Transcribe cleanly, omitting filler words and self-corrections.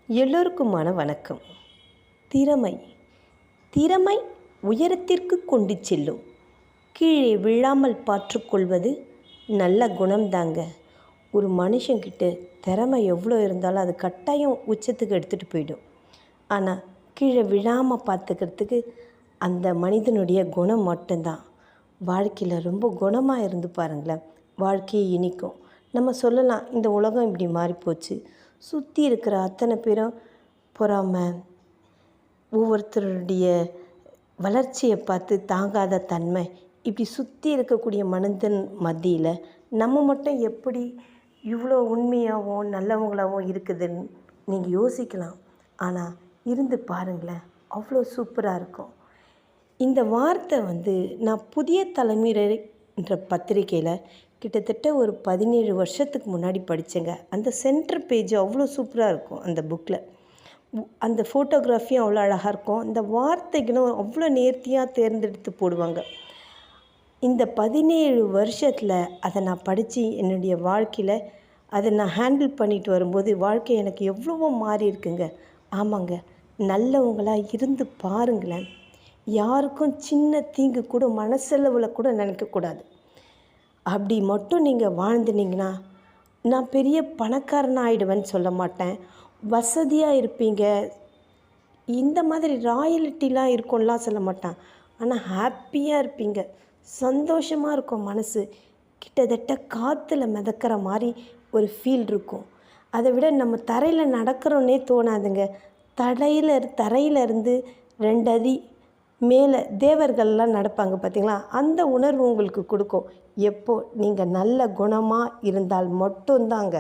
எல்லோருக்குமான வணக்கம். திறமை திறமை உயரத்திற்கு கொண்டு செல்லும். கீழே விழாமல் பார்த்துக்கொள்வது நல்ல குணம்தாங்க. ஒரு மனுஷங்கிட்ட திறமை எவ்வளோ இருந்தாலும் அது கட்டாயம் உச்சத்துக்கு எடுத்துகிட்டு போயிடும். ஆனால் கீழே விழாமல் பார்த்துக்கிறதுக்கு அந்த மனிதனுடைய குணம் மட்டும்தான். வாழ்க்கையில் ரொம்ப குணமாக இருந்து பாருங்களேன், வாழ்க்கையை இனிக்கும். நம்ம சொல்லலாம், இந்த உலகம் இப்படி மாறிப்போச்சு, சுற்றி இருக்கிற அத்தனை பேரும் பொறாமை, ஒவ்வொருத்தருடைய வளர்ச்சியை பார்த்து தாங்காத தன்மை, இப்படி சுற்றி இருக்கக்கூடிய மனிதன் மத்தியில் நம்ம மட்டும் எப்படி இவ்வளோ உண்மையாகவும் நல்லவங்களாகவும் இருக்குதுன்னு நீங்கள் யோசிக்கலாம். ஆனால் இருந்து பாருங்களேன், அவ்வளோ சூப்பராக இருக்கும். இந்த வார்த்தை நான் புதிய தலைமுறைன்ற பத்திரிக்கையில் கிட்டத்தட்ட ஒரு 17 வருஷத்துக்கு முன்னாடி படித்தேங்க. அந்த சென்டர் பேஜ் அவ்வளோ சூப்பராக இருக்கும். அந்த புக்கில் அந்த ஃபோட்டோகிராஃபியும் அவ்வளோ அழகாக இருக்கும். இந்த வார்த்தைகளும் அவ்வளோ நேர்த்தியாக தேர்ந்தெடுத்து போடுவாங்க. இந்த 17 வருஷத்தில் அதை நான் படித்து என்னுடைய வாழ்க்கையில் அதை நான் ஹேண்டில் பண்ணிட்டு வரும்போது வாழ்க்கை எனக்கு எவ்வளவோ மாறி இருக்குங்க. ஆமாங்க, நல்லவங்களாக இருந்து பாருங்களேன். யாருக்கும் சின்ன தீங்கு கூட மனசளவில் கூட நினைக்கக்கூடாது. அப்படி மட்டும் நீங்கள் வாழ்ந்துனீங்கன்னா, நான் பெரிய பணக்காரனாக ஆகிடுவேன்னு சொல்ல மாட்டேன், வசதியாக இருப்பீங்க, இந்த மாதிரி ராயல்ட்டிலாம் இருக்கும்லாம் சொல்ல மாட்டேன். ஆனால் ஹாப்பியாக இருப்பீங்க, சந்தோஷமாக இருக்கும் மனசு. கிட்டத்தட்ட காற்றுல மிதக்கிற மாதிரி ஒரு ஃபீல் இருக்கும். அதை விட நம்ம தரையில் நடக்கிறோன்னே தோணாதுங்க. தரையில் இருந்து 2 அடி மேலே தேவர்கள்லாம் நடப்பாங்க பார்த்திங்களா, அந்த உணர்வு உங்களுக்கு கொடுக்கும். எப்போ நீங்கள் நல்ல குணமாக இருந்தால் மட்டும்தாங்க.